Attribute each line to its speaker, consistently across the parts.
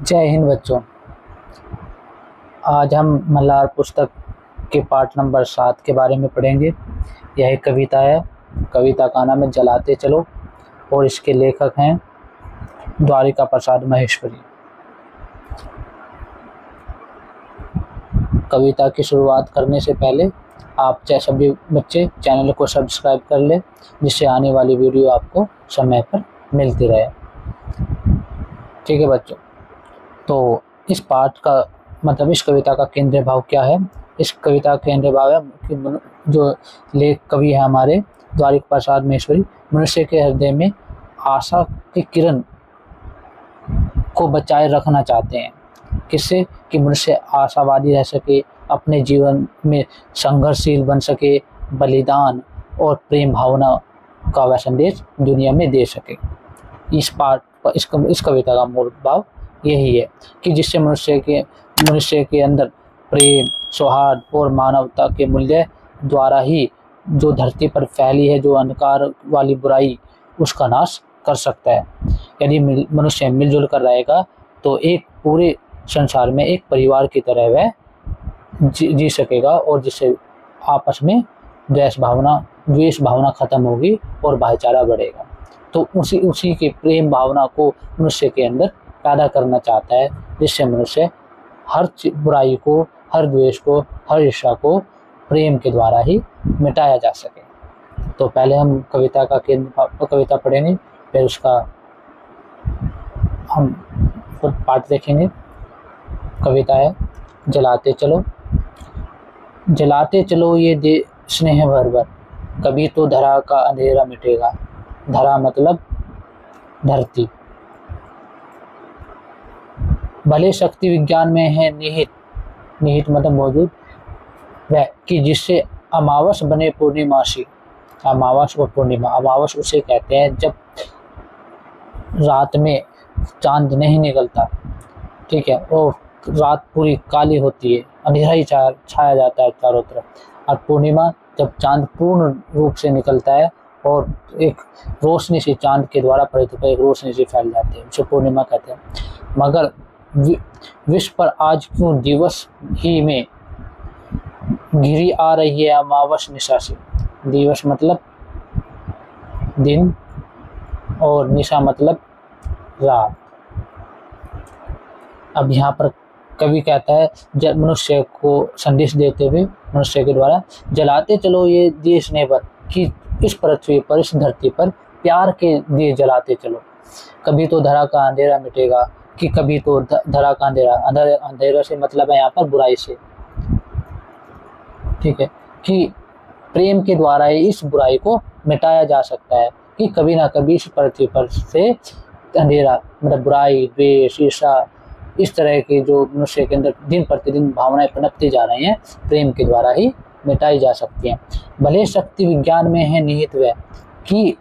Speaker 1: जय हिंद बच्चों। आज हम मल्हार पुस्तक के पाठ नंबर 7 के बारे में पढ़ेंगे। यह एक कविता है। कविता का नाम है जलाते चलो और इसके लेखक हैं द्वारिका प्रसाद महेश्वरी। कविता की शुरुआत करने से पहले आप चाहे सभी बच्चे चैनल को सब्सक्राइब कर लें, जिससे आने वाली वीडियो आपको समय पर मिलती रहे। ठीक है बच्चों, तो इस पाठ का मतलब इस कविता का केंद्रीय भाव क्या है? इस कविता का केंद्रीय भाव है कि जो लेख कवि है हमारे द्वारिका प्रसाद महेश्वरी मनुष्य के हृदय में आशा की किरण को बचाए रखना चाहते हैं। किससे? कि मनुष्य आशावादी रह सके, अपने जीवन में संघर्षशील बन सके, बलिदान और प्रेम भावना का वह संदेश दुनिया में दे सके। इस कविता का मूल भाव यही है कि जिससे मनुष्य के अंदर प्रेम, सौहार्द और मानवता के मूल्य द्वारा ही जो धरती पर फैली है जो अंधकार वाली बुराई, उसका नाश कर सकता है। यदि मनुष्य मिलजुल कर रहेगा तो एक पूरे संसार में एक परिवार की तरह वह जी सकेगा और जिससे आपस में द्वेष भावना खत्म होगी और भाईचारा बढ़ेगा। तो उसी के प्रेम भावना को मनुष्य के अंदर पैदा करना चाहता है, जिससे मनुष्य हर बुराई को, हर द्वेष को, हर ईर्ष्या को प्रेम के द्वारा ही मिटाया जा सके। तो पहले हम कविता का कविता पढ़ेंगे, फिर उसका हम पाठ देखेंगे। कविता है जलाते चलो। जलाते चलो ये दे स्नेह भर भर, कभी तो धरा का अंधेरा मिटेगा। धरा मतलब धरती। भले शक्ति विज्ञान में है निहित, निहित मतलब मौजूद, वह कि जिससे अमावस बने पूर्णिमासी। अमावस और पूर्णिमा, अमावस उसे कहते हैं जब रात में चांद नहीं निकलता, ठीक है, और रात पूरी काली होती है, अंधेरा ही छाया जाता है चारों तरफ। और पूर्णिमा जब चांद पूर्ण रूप से निकलता है और एक रोशनी सी चांद के द्वारा पृथ्वी पर एक रोशनी सी फैल जाती है, उसे पूर्णिमा कहते हैं। मगर विश्व पर आज क्यों दिवस ही में घिरी आ रही है अमावस निशा से। दिवस मतलब दिन और निशा मतलब रात। अब यहाँ पर कवि कहता है मनुष्य को संदेश देते हुए मनुष्य के द्वारा, जलाते चलो ये दिए स्नेह भर, कि इस पृथ्वी पर, इस धरती पर प्यार के दिए जलाते चलो। कभी तो धरा का अंधेरा मिटेगा, कि कभी तो धरा का अंधेरा से मतलब है यहाँ पर बुराई से, ठीक है, कि प्रेम के द्वारा ही इस बुराई को मिटाया जा सकता है। कि कभी ना कभी इस पृथ्वी पर से अंधेरा मतलब बुराई, द्वेष, ईर्ष्या, इस तरह के जो मनुष्य के अंदर दिन प्रतिदिन भावनाएं पनपती जा रही हैं, प्रेम के द्वारा ही मिटाई जा सकती हैं। भले शक्ति विज्ञान में है निहित वह, कि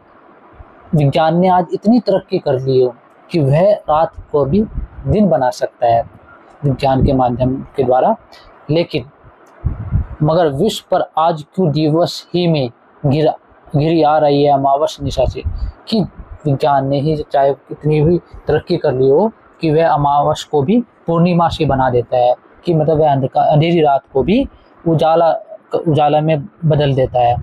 Speaker 1: विज्ञान ने आज इतनी तरक्की कर ली हो कि वह रात को भी दिन बना सकता है विज्ञान के माध्यम के द्वारा। लेकिन मगर विश्व पर आज क्यों दिवस ही में घिरी आ रही है अमावस निशा से, कि विज्ञान ने ही चाहे कितनी भी तरक्की कर ली हो कि वह अमावस को भी पूर्णिमा से बना देता है, कि मतलब वह अंधेरी रात को भी उजाला में बदल देता है।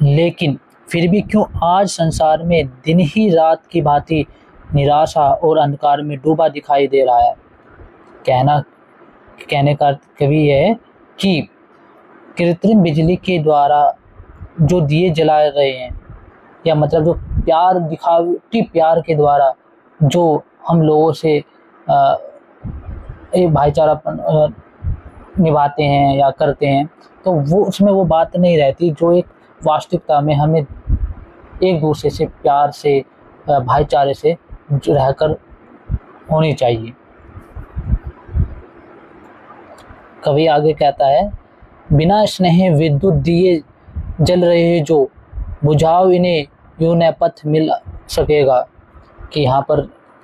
Speaker 1: लेकिन फिर भी क्यों आज संसार में दिन ही रात की भांति निराशा और अंधकार में डूबा दिखाई दे रहा है। कहने का कवि यह है कि कृत्रिम बिजली के द्वारा जो दिए जला रहे हैं, या मतलब जो प्यार, दिखावटी प्यार के द्वारा जो हम लोगों से एक भाईचारा निभाते हैं या करते हैं, तो वो उसमें वो बात नहीं रहती जो एक वास्तविकता में हमें एक दूसरे से प्यार से, भाईचारे से रहकर होनी चाहिए। कवि आगे कहता है, बिना स्नेह विद्युत दिए जल रहे जो, बुझाओ इन्हें यूं न पथ मिल सकेगा। कि यहाँ पर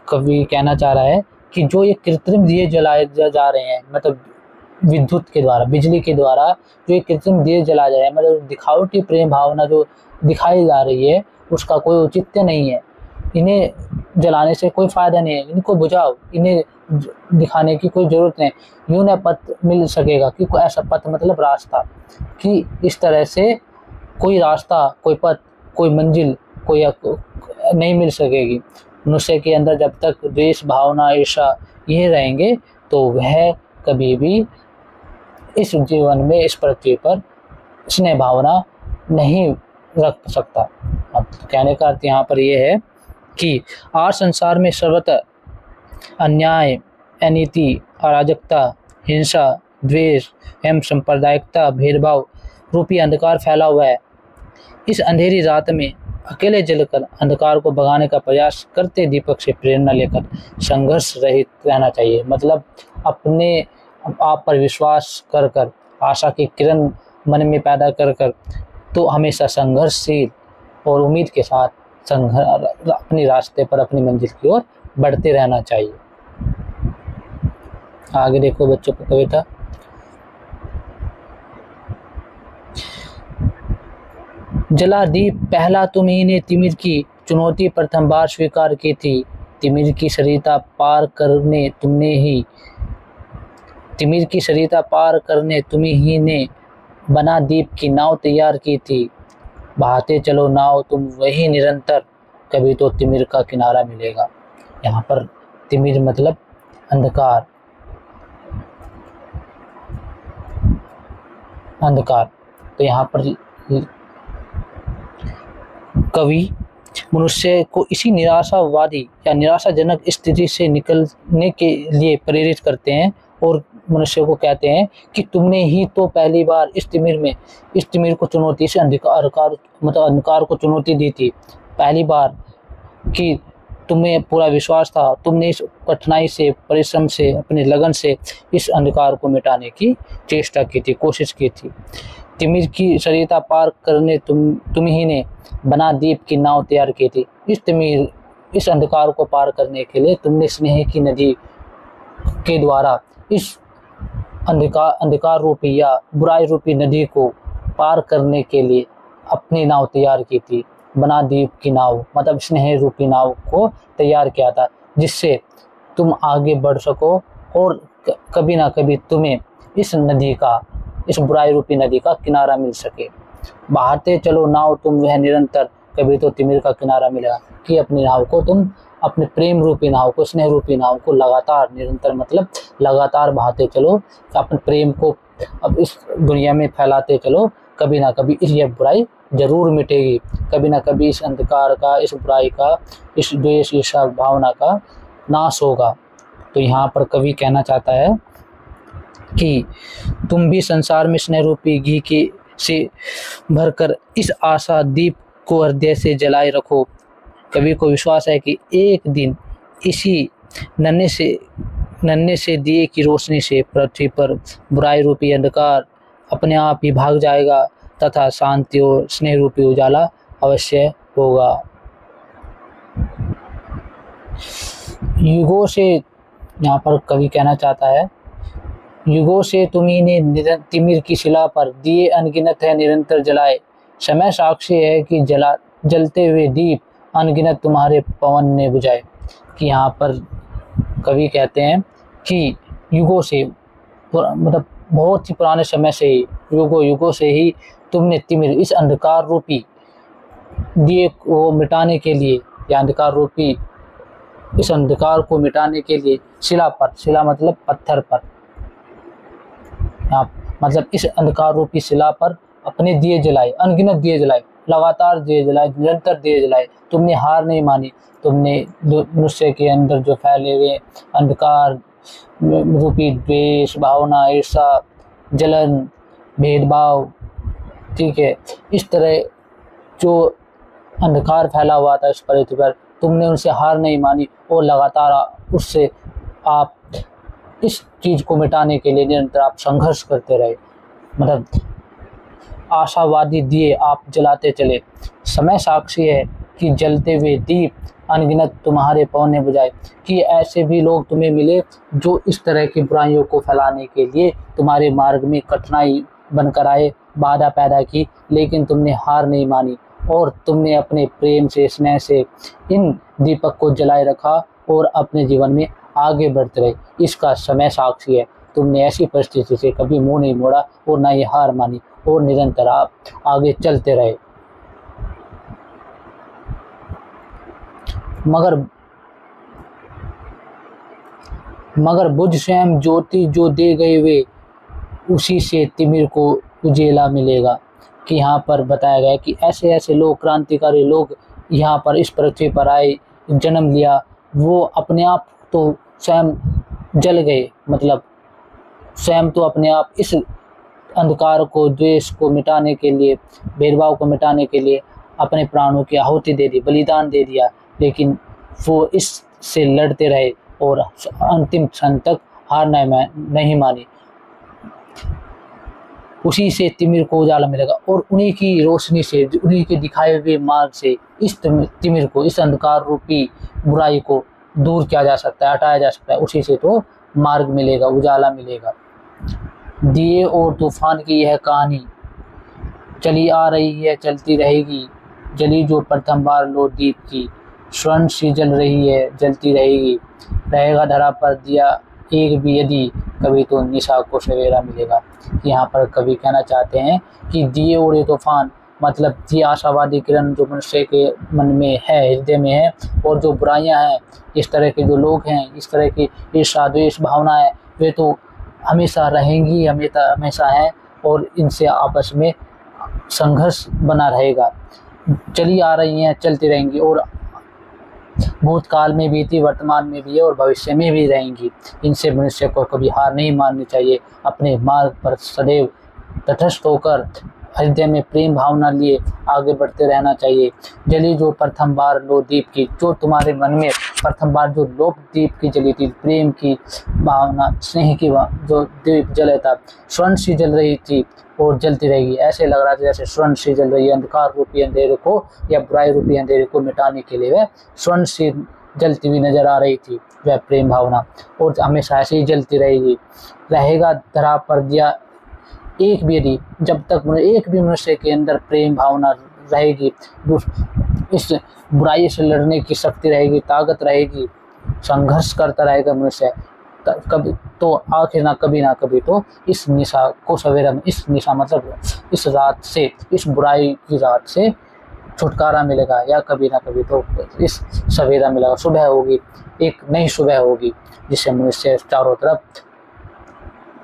Speaker 1: कवि कहना चाह रहा है कि जो ये कृत्रिम दिए जलाए जा रहे हैं, मतलब विद्युत के द्वारा, बिजली के द्वारा जो ये कृत्रिम दिए जलाए जा रहे हैं, मतलब दिखावटी प्रेम भावना जो दिखाई जा रही है, उसका कोई औचित्य नहीं है। इन्हें जलाने से कोई फ़ायदा नहीं है, इनको बुझाओ, इन्हें दिखाने की कोई ज़रूरत नहीं। यूँ न पथ मिल सकेगा, कि कोई ऐसा पथ मतलब रास्ता, कि इस तरह से कोई रास्ता, कोई पथ, कोई मंजिल, कोई नहीं मिल सकेगी। मनुष्य के अंदर जब तक द्वेष भावना ईर्ष्या ये रहेंगे तो वह कभी भी इस जीवन में, इस पृथ्वी पर स्नेह भावना नहीं रख सकता। अब कहने का अर्थ यहाँ पर यह है कि आज संसार में सर्वत्र अन्याय, अनीति, अराजकता, हिंसा, द्वेष एवं सांप्रदायिकता, भेदभाव रूपी अंधकार फैला हुआ है। इस अंधेरी रात में अकेले जलकर अंधकार को भगाने का प्रयास करते दीपक से प्रेरणा लेकर संघर्ष रहित रहना चाहिए। मतलब अपने आप पर विश्वास कर कर, आशा की किरण मन में पैदा कर कर, तो हमेशा संघर्षशील और उम्मीद के साथ अपने रास्ते पर, अपनी मंजिल की ओर बढ़ते रहना चाहिए। आगे देखो बच्चों को कविता। जला दीप पहला तुम्ही ने तिमिर की, चुनौती प्रथम बार स्वीकार की थी। तिमिर की सरिता पार करने तुम्ही ही ने बना दीप की नाव तैयार की थी। बहाते चलो नाव तुम वही निरंतर, कभी तो तिमिर का किनारा मिलेगा। यहाँ पर तिमिर मतलब अंधकार, तो यहाँ पर कवि मनुष्य को इसी निराशावादी या निराशाजनक स्थिति से निकलने के लिए प्रेरित करते हैं और मनुष्य को कहते हैं कि तुमने ही तो पहली बार इस तिमिर को चुनौती से अंधकार को चुनौती दी थी। पहली बार कि तुम्हें पूरा विश्वास था, तुमने इस कठिनाई से, परिश्रम से, अपनी लगन से इस अंधकार को मिटाने की चेष्टा की थी, कोशिश की थी। तिमिर की सरिता पार करने तुम ही ने बना दीप की नाव तैयार की थी। इस अंधकार को पार करने के लिए तुमने स्नेह की नदी के द्वारा इस अंधकार रूपी या बुराई रूपी नदी को पार करने के लिए अपनी नाव तैयार की थी। बना दीप की नाव मतलब स्नेह रूपी नाव को तैयार किया था, जिससे तुम आगे बढ़ सको और कभी ना कभी तुम्हें इस बुराई रूपी नदी का किनारा मिल सके। बहाते चलो नाव तुम वह निरंतर, कभी तो तिमिर का किनारा मिलेगा। कि अपनी नाव को तुम, अपने प्रेम रूपी नाव को, स्नेह रूपी नाव को लगातार, निरंतर मतलब लगातार बहाते चलो, अपने प्रेम को अब इस दुनिया में फैलाते चलो। कभी ना कभी यह बुराई जरूर मिटेगी, कभी ना कभी इस अंधकार का, इस बुराई का, इस द्वेष ईर्ष्या भावना का नाश होगा। तो यहाँ पर कवि कहना चाहता है कि तुम भी संसार में स्नेह रूपी घी से भरकर इस आशा दीप को हृदय से जलाए रखो। कवि को विश्वास है कि एक दिन इसी नन्हे से दिए की रोशनी से पृथ्वी पर बुराई रूपी अंधकार अपने आप ही भाग जाएगा तथा शांति और स्नेह रूपी उजाला अवश्य होगा। युगों से, यहाँ पर कवि कहना चाहता है, युगों से तुम्ही ने तिमिर की शिला पर दिए अनगिनत है निरंतर जलाए। समय साक्षी है कि जलते हुए दीप अनगिनत तुम्हारे पवन ने बुझाए। कि यहाँ पर कवि कहते हैं कि युगों से मतलब बहुत ही पुराने समय से ही, युगों से ही तुमने तिमिर, इस अंधकार रूपी दिए को मिटाने के लिए, या अंधकार रूपी इस अंधकार को मिटाने के लिए शिला मतलब पत्थर पर, मतलब इस अंधकार रूपी शिला पर अपने दिए जलाए, अनगिनत दिए जलाए, लगातार दिए जलाए, निरंतर दिए जलाए। तुमने हार नहीं मानी। तुमने मनुष्य के अंदर जो फैले हुए अंधकार रूपी द्वेष भावना, ईर्ष्या, जलन, भेदभाव, ठीक है, इस तरह जो अंधकार फैला हुआ था इस पृथ्वी पर, तुमने उनसे हार नहीं मानी और लगातार उससे आप इस चीज़ को मिटाने के लिए निरंतर आप संघर्ष करते रहे। मतलब आशावादी दिए आप जलाते चले। समय साक्षी है कि जलते हुए दीप अनगिनत तुम्हारे पवन ने बुझाए। कि ऐसे भी लोग तुम्हें मिले जो इस तरह की बुराइयों को फैलाने के लिए तुम्हारे मार्ग में कठिनाई बनकर आए, बाधा पैदा की, लेकिन तुमने हार नहीं मानी और तुमने अपने प्रेम से, स्नेह से इन दीपक को जलाए रखा और अपने जीवन में आगे बढ़ते रहे। इसका समय साक्षी है। तुमने ऐसी परिस्थिति से कभी मुंह नहीं मोड़ा और ना ही हार मानी और निरंतर आप आगे चलते रहे। मगर बुझ स्वयं ज्योति जो दे गए वे, उसी से तिमिर को उजेला मिलेगा। कि यहाँ पर बताया गया कि ऐसे ऐसे लोग, क्रांतिकारी लोग यहाँ पर इस पृथ्वी पर आए, जन्म लिया, वो अपने आप तो स्वयं जल गए, मतलब स्वयं तो अपने आप इस अंधकार को, द्वेष को मिटाने के लिए, भेदभाव को मिटाने के लिए अपने प्राणों की आहुति दे दी, बलिदान दे दिया, लेकिन वो इससे लड़ते रहे और अंतिम क्षण तक हार नहीं मानी। उसी से तिमिर को उजाला मिलेगा और उन्हीं की रोशनी से, उन्हीं के दिखाए हुए मार्ग से इस तिमिर को, इस अंधकार रूपी बुराई को दूर किया जा सकता है, हटाया जा सकता है। उसी से तो मार्ग मिलेगा, उजाला मिलेगा। दिए और तूफान की यह कहानी चली आ रही है, चलती रहेगी। जली जो प्रथम बार लो दीप की, स्वर्ण सी जल रही है, जलती रहेगी। रहेगा धरा पर दिया एक भी यदि, कभी तो निशा को सवेरा मिलेगा। यहाँ पर कवि कहना चाहते हैं कि दिए और ये तूफान, मतलब ये आशावादी किरण जो मनुष्य के मन में है, हृदय में है, और जो बुराइयां हैं, इस तरह के जो लोग हैं, इस तरह की ईर्ष्या द्वेष भावना है, वे तो हमेशा रहेंगी, हमेशा हैं, और इनसे आपस में संघर्ष बना रहेगा। चली आ रही हैं, चलती रहेंगी, और भूतकाल में भी थी, वर्तमान में भी है, और भविष्य में भी रहेंगी। इनसे मनुष्य को कभी हार नहीं माननी चाहिए। अपने मार्ग पर सदैव तटस्थ होकर हृदय में प्रेम भावना लिए आगे बढ़ते रहना चाहिए। जली जो प्रथम बार लो दीप की, जो तुम्हारे मन में प्रथम बार जो लो दीप की जली थी, प्रेम की भावना, स्नेह की जो दीप जले था, स्वर्ण सी जल रही थी और जलती रहेगी। ऐसे लग रहा था जैसे स्वर्ण सी जल रही है। अंधकार रूपी अंधेरे को या बुराई रूपी अंधेरे को मिटाने के लिए वह स्वर्ण सी जलती हुई नजर आ रही थी, वह प्रेम भावना, और हमेशा ऐसे ही जलती रहेगी। रहेगा धरा पर दिया एक भी यदि, जब तक एक भी मनुष्य के अंदर प्रेम भावना रहेगी, इस बुराई से लड़ने की शक्ति रहेगी, ताकत रहेगी, संघर्ष करता रहेगा मनुष्य, कभी तो आखिर ना कभी तो इस निशा को सवेरा में, इस निशा मतलब इस रात से, इस बुराई की रात से छुटकारा मिलेगा, या कभी ना कभी तो इस सवेरा मिलेगा। सुबह होगी, एक नई सुबह होगी, जिससे मनुष्य चारों तरफ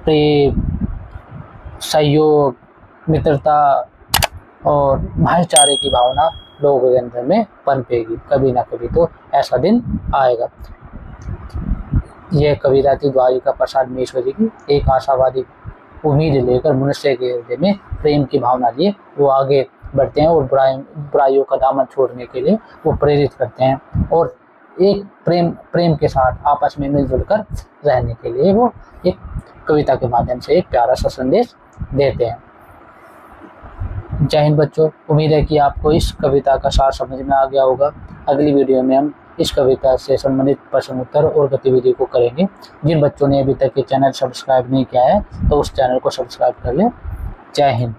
Speaker 1: प्रेम, सहयोग, मित्रता और भाईचारे की भावना लोगों के अंदर में पनपेगी। कभी ना कभी तो ऐसा दिन आएगा। यह कविता थी द्वारिका प्रसाद महेश्वरी की। एक आशावादी उम्मीद लेकर मनुष्य के हृदय में प्रेम की भावना लिए वो आगे बढ़ते हैं, और बुराइयों का दामन छोड़ने के लिए वो प्रेरित करते हैं, और एक प्रेम के साथ आपस में मिलजुल कर रहने के लिए वो एक कविता के माध्यम से एक प्यारा सा संदेश देते हैं। जय हिंद बच्चों, उम्मीद है कि आपको इस कविता का सार समझ में आ गया होगा। अगली वीडियो में हम इस कविता से संबंधित प्रश्न उत्तर और गतिविधि को करेंगे। जिन बच्चों ने अभी तक ये चैनल सब्सक्राइब नहीं किया है तो उस चैनल को सब्सक्राइब कर लें। जय हिंद।